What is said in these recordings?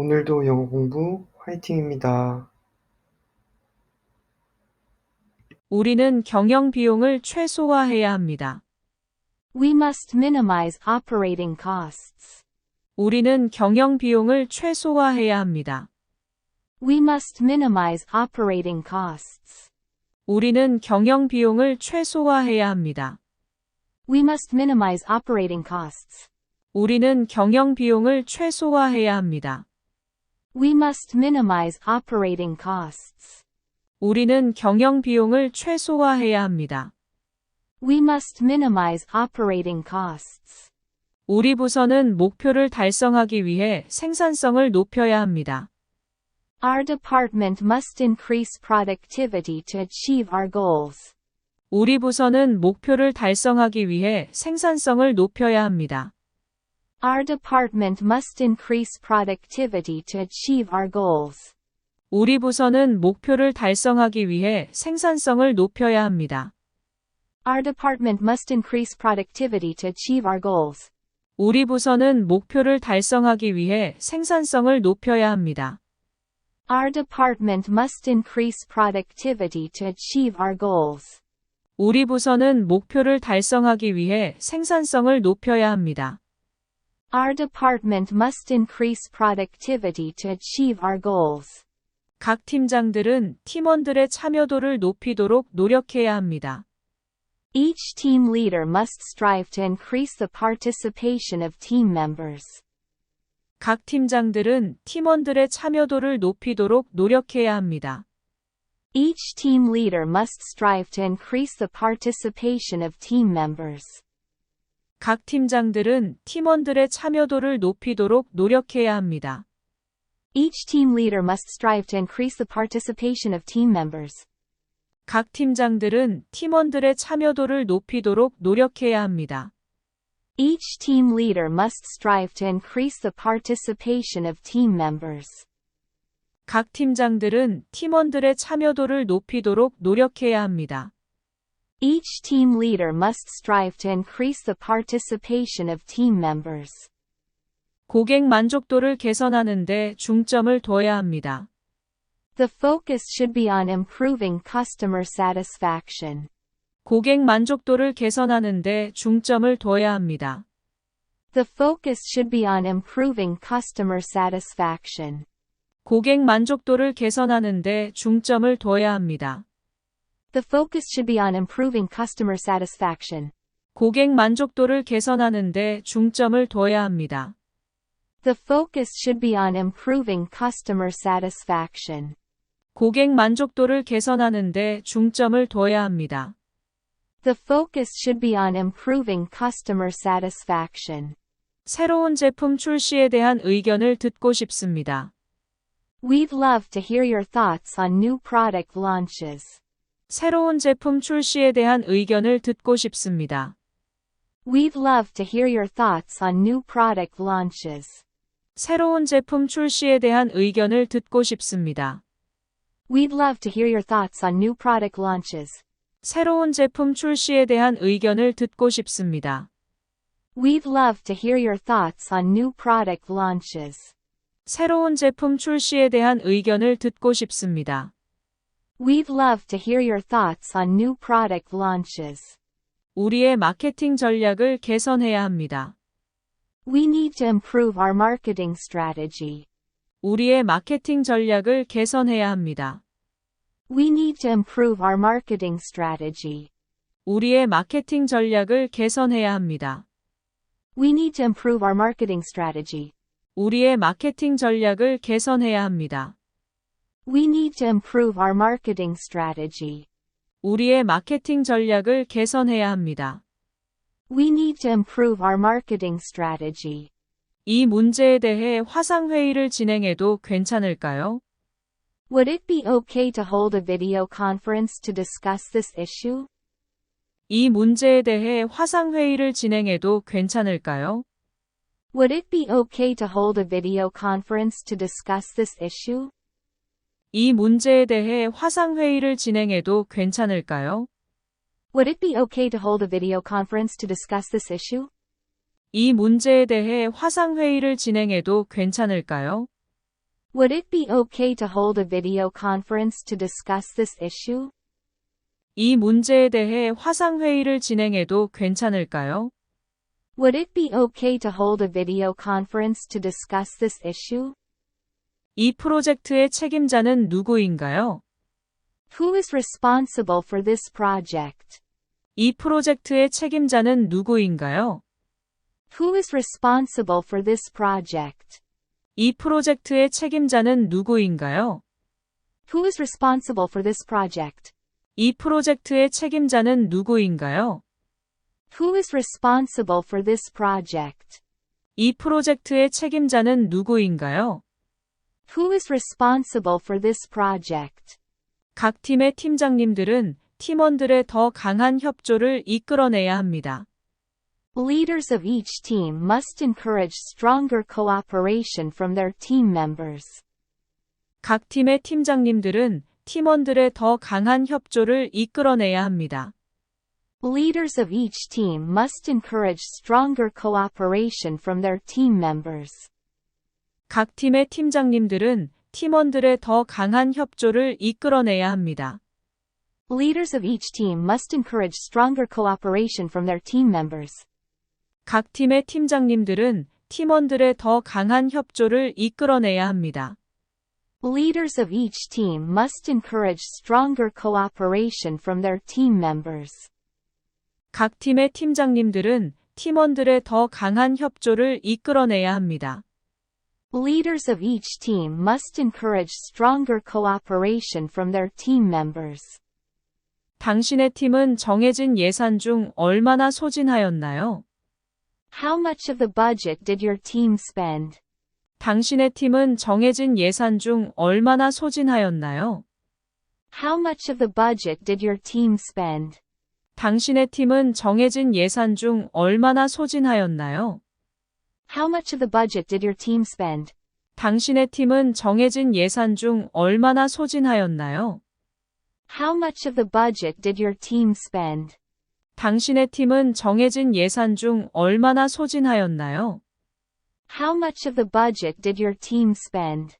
오늘도 영어 공부 화이팅입니다. 우리는 경영 비용을 최소화해야 합니다. We must minimize operating costs. 우리는 경영 비용을 최소화해야 합니다. We must minimize operating costs. 우리는 경영 비용을 최소화해야 합니다. We must minimize operating costs. 우리는 경영 비용을 최소화해야 합니다. We must minimize operating costs. 우리는 경영 비용을 최소화해야 합니다. We must minimize operating costs. 우리 부서는 목표를 달성하기 위해 생산성을 높여야 합니다. Our department must increase productivity to achieve our goals. 우리 부서는 목표를 달성하기 위해 생산성을 높여야 합니다. Our department must increase productivity to achieve our goals. 우리 부서는 목표를 달성하기 위해 생산성을 높여야 합니다. Our department must increase productivity to achieve our goals. 우리 부서는 목표를 달성하기 위해 생산성을 높여야 합니다. Our department must increase productivity to achieve our goals. 우리 부서는 목표를 달성하기 위해 생산성을 높여야 합니다. Our department must increase productivity to achieve our goals. 각 팀장들은 팀원들의 참여도를 높이도록 노력해야 합니다. Each team leader must strive to increase the participation of team members. 각 팀장들은 팀원들의 참여도를 높이도록 노력해야 합니다. Each team leader must strive to increase the participation of team members. 각 팀장들은 팀원들의 참여도를 높이도록 노력해야 합니다. Each team leader must strive to increase the participation of team members. 각 팀장들은 팀원들의 참여도를 높이도록 노력해야 합니다. Each team leader must strive to increase the participation of team members. 각 팀장들은 팀원들의 참여도를 높이도록 노력해야 합니다. Each team leader must strive to increase the participation of team members. 고객 만족도를 개선하는 데 중점을 둬야 합니다. The focus should be on improving customer satisfaction. 고객 만족도를 개선하는 데 중점을 둬야 합니다. The focus should be on improving customer satisfaction. 고객 만족도를 개선하는 데 중점을 둬야 합니다. The focus should be on improving customer satisfaction. 고객 만족도를 개선하는 데 중점을 둬야 합니다. The focus should be on improving customer satisfaction. 고객 만족도를 개선하는 데 중점을 둬야 합니다. The focus should be on improving customer satisfaction. 새로운 제품 출시에 대한 의견을 듣고 싶습니다. We'd love to hear your thoughts on new product launches. 새로운 제품 출시에 대한 의견을 듣고 싶습니다. We'd love to hear your thoughts on new product launches. 새로운 제품 출시에 대한 의견을 듣고 싶습니다. We'd love to hear your thoughts on new product launches. 새로운 제품 출시에 대한 의견을 듣고 싶습니다. We'd love to hear your thoughts on new product launches. 새로운 제품 출시에 대한 의견을 듣고 싶습니다. We'd love to hear your thoughts on new product launches. 우리의 마케팅 전략을 개선해야 합니다. We need to improve our marketing strategy. 우리의 마케팅 전략을 개선해야 합니다. We need to improve our marketing strategy. 우리의 마케팅 전략을 개선해야 합니다. We need to improve our marketing strategy. 우리의 마케팅 전략을 개선해야 합니다. We need to improve our marketing strategy. 우리의 마케팅 전략을 개선해야 합니다. We need to improve our marketing strategy. 이 문제에 대해 화상회의를 진행해도 괜찮을까요? Would it be okay to hold a video conference to discuss this issue? 이 문제에 대해 화상회의를 진행해도 괜찮을까요? Would it be okay to hold a video conference to discuss this issue? 이 문제에 대해 화상회의를 진행해도 괜찮을까요? Would it be okay to hold a video conference to discuss this issue? 이 문제에 대해 화상회의를 진행해도 괜찮을까요? Would it be okay to hold a video conference to discuss this issue? 이 문제에 대해 화상회의를 진행해도 괜찮을까요? Would it be okay to hold a video conference to discuss this issue? 이 프로젝트의 책임자는 누구인가요? Who is responsible for this project? 이 프로젝트의 책임자는 누구인가요? Who is responsible for this project? 이 프로젝트의 책임자는 누구인가요? Who is responsible for this project? 이 프로젝트의 책임자는 누구인가요? Who is responsible for this project? 이 프로젝트의 책임자는 누구인가요? Who is responsible for this project? 각 팀의 팀장님들은 팀원들의 더 강한 협조를 이끌어내야 합니다. Leaders of each team must encourage stronger cooperation from their team members. 각 팀의 팀장님들은 팀원들의 더 강한 협조를 이끌어내야 합니다. Leaders of each team must encourage stronger cooperation from their team members. 각 팀의 팀장님들은 팀원들의 더 강한 협조를 이끌어내야 합니다. Leaders of each team must encourage stronger cooperation from their team members. 각 팀의 팀장님들은 팀원들의 더 강한 협조를 이끌어내야 합니다. Leaders of each team must encourage stronger cooperation from their team members. 각 팀의 팀장님들은 팀원들의 더 강한 협조를 이끌어내야 합니다. Leaders of each team must encourage stronger cooperation from their team members. 당신의 팀은 정해진 예산 중 얼마나 소진하였나요? How much of the budget did your team spend? 당신의 팀은 정해진 예산 중 얼마나 소진하였나요? How much of the budget did your team spend? 당신의 팀은 정해진 예산 중 얼마나 소진하였나요? How much of the budget did your team spend? 당신의 팀은 정해진 예산 중 얼마나 소진하였나요? How much of the budget did your team spend? 당신의 팀은 정해진 예산 중 얼마나 소진하였나요? How much of the budget did your team spend?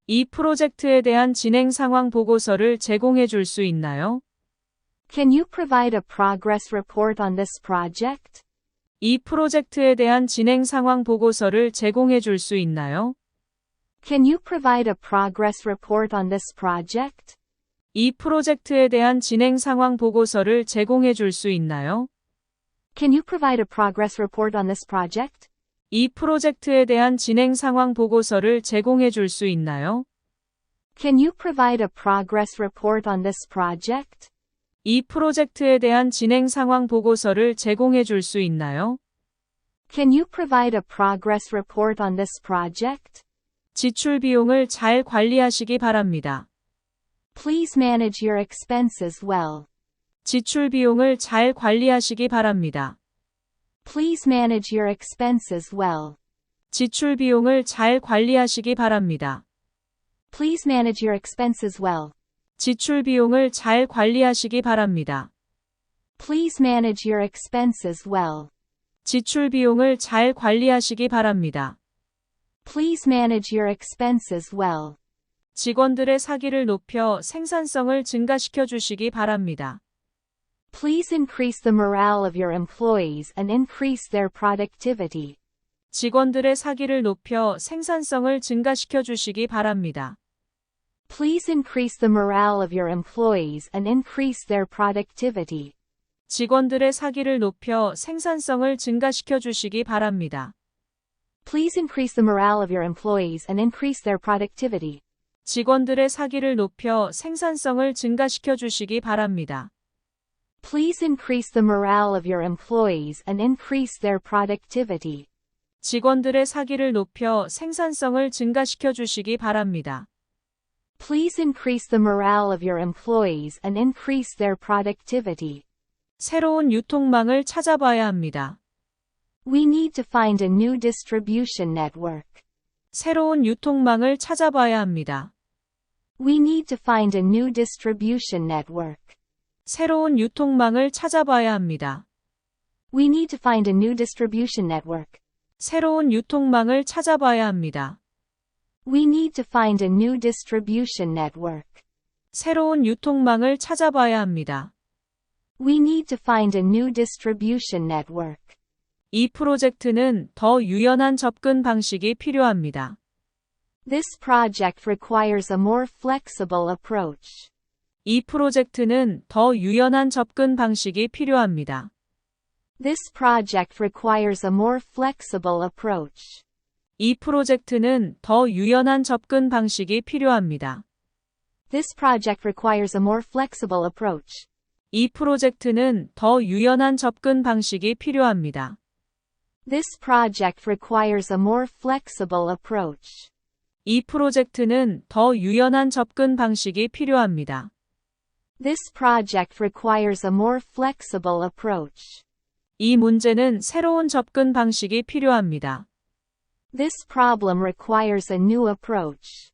이 프로젝트에 대한 진행 상황 보고서를 제공해 줄 수 있나요? Can you provide a progress report on this project? 이 프로젝트에 대한 진행 상황 보고서를 제공해 줄 수 있나요? Can you provide a progress report on this project? 이 프로젝트에 대한 진행 상황 보고서를 제공해 줄 수 있나요? Can you provide a progress report on this project? 이 프로젝트에 대한 진행 상황 보고서를 제공해 줄 수 있나요? Can you provide a progress report on this project? 이 프로젝트에 대한 진행 상황 보고서를 제공해 줄 수 있나요? Can you provide a progress report on this project? 지출 비용을 잘 관리하시기 바랍니다. Please manage your expenses well. 지출 비용을 잘 관리하시기 바랍니다. Please manage your expenses well. 지출 비용을 잘 관리하시기 바랍니다. Please manage your expenses well. 지출 비용을 잘 관리하시기 바랍니다. Please manage your expenses well. 지출 비용을 잘 관리하시기 바랍니다. Please manage your expenses well. 직원들의 사기를 높여 생산성을 증가시켜 주시기 바랍니다. Please increase the morale of your employees and increase their productivity. 직원들의 사기를 높여 생산성을 증가시켜 주시기 바랍니다. Please increase the morale of your employees and increase their productivity. 직원들의 사기를 높여 생산성을 증가시켜 주시기 바랍니다. Please increase the morale of your employees and increase their productivity. 직원들의 사기를 높여 생산성을 증가시켜 주시기 바랍니다. Please increase the morale of your employees and increase their productivity. 직원들의 사기를 높여 생산성을 증가시켜 주시기 바랍니다. Please increase the morale of your employees and increase their productivity. 새로운 유통망을 찾아봐야 합니다. We need to find a new distribution network. 새로운 유통망을 찾아봐야 합니다. We need to find a new distribution network. 새로운 유통망을 찾아봐야 합니다. We need to find a new distribution network. 새로운 유통망을 찾아봐야 합니다. We need to find a new distribution network. 새로운 유통망을 찾아봐야 합니다. We need to find a new distribution network. 이 프로젝트는 더 유연한 접근 방식이 필요합니다. This project requires a more flexible approach. 이 프로젝트는 더 유연한 접근 방식이 필요합니다. This project requires a more flexible approach. 이 프로젝트는 더 유연한 접근 방식이 필요합니다. This project requires a more flexible approach. 이 프로젝트는 더 유연한 접근 방식이 필요합니다. This project requires a more flexible approach. 이 프로젝트는 더 유연한 접근 방식이 필요합니다. This project requires a more flexible approach. 이 문제는 새로운 접근 방식이 필요합니다. This problem requires a new approach.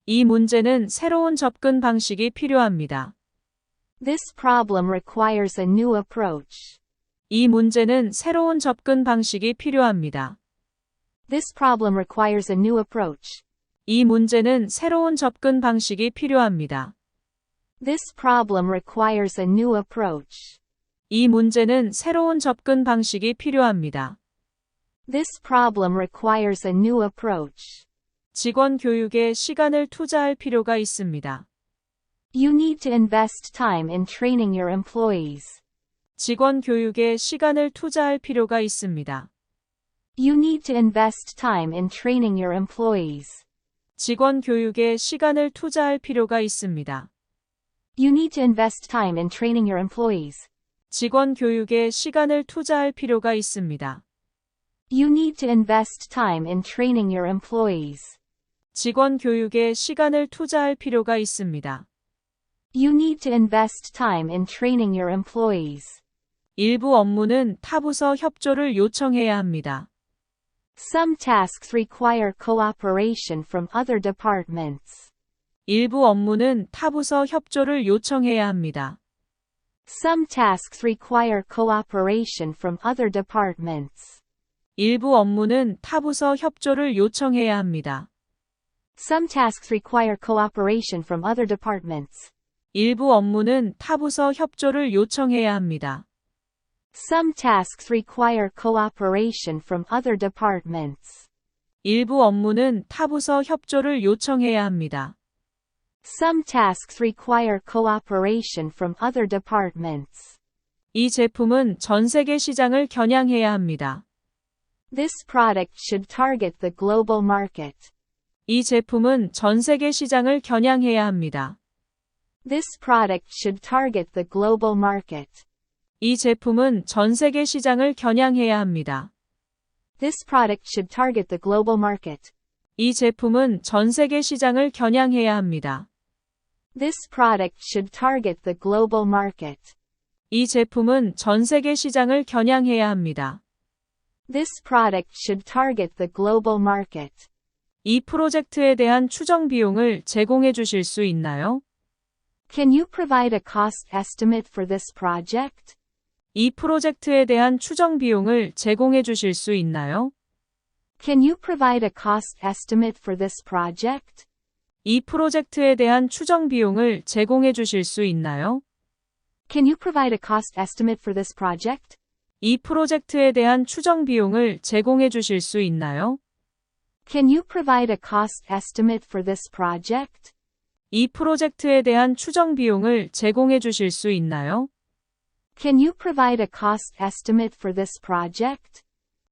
이 문제는 새로운 접근 방식이 필요합니다. This problem requires a new approach. 이 문제는 새로운 접근 방식이 필요합니다. This problem requires a new approach. 이 문제는 새로운 접근 방식이 필요합니다. This problem requires a new approach. 이 문제는 새로운 접근 방식이 필요합니다. This problem requires a new approach. 직원 교육에 시간을 투자할 필요가 있습니다. You need to invest time in training your employees. 직원 교육에 시간을 투자할 필요가 있습니다. You need to invest time in training your employees. 직원 교육에 시간을 투자할 필요가 있습니다. You need to invest time in training your employees. 직원 교육에 시간을 투자할 필요가 있습니다. You need to invest time in training your employees. 직원 교육에 시간을 투자할 필요가 있습니다. You need to invest time in training your employees. 일부 업무는 타부서 협조를 요청해야 합니다. Some tasks require cooperation from other departments. 일부 업무는 타부서 협조를 요청해야 합니다. Some tasks require cooperation from other departments. 일부 업무는 타부서 협조를 요청해야 합니다. Some tasks require cooperation from other departments. 일부 업무는 타부서 협조를 요청해야 합니다. Some tasks require cooperation from other departments. 일부 업무는 타부서 협조를 요청해야 합니다. Some tasks require cooperation from other departments. 이 제품은 전 세계 시장을 겨냥해야 합니다. This product should target the global market. 이 제품은 전 세계 시장을 겨냥해야 합니다. This product should target the global market. 이 제품은 전 세계 시장을 겨냥해야 합니다. This product should target the global market. 이 제품은 전 세계 시장을 겨냥해야 합니다. This product should target the global market. 이 제품은 전 세계 시장을 겨냥해야 합니다. This product should target the global market. 이 프로젝트에 대한 추정 비용을 제공해 주실 수 있나요? Can you provide a cost estimate for this project? 이 프로젝트에 대한 추정 비용을 제공해 주실 수 있나요? Can you provide a cost estimate for this project? 이 프로젝트에 대한 추정 비용을 제공해 주실 수 있나요? Can you provide a cost estimate for this project? 이 프로젝트에 대한 추정 비용을 제공해 주실 수 있나요? Can you provide a cost estimate for this project? 이 프로젝트에 대한 추정 비용을 제공해 주실 수 있나요? Can you provide a cost estimate for this project?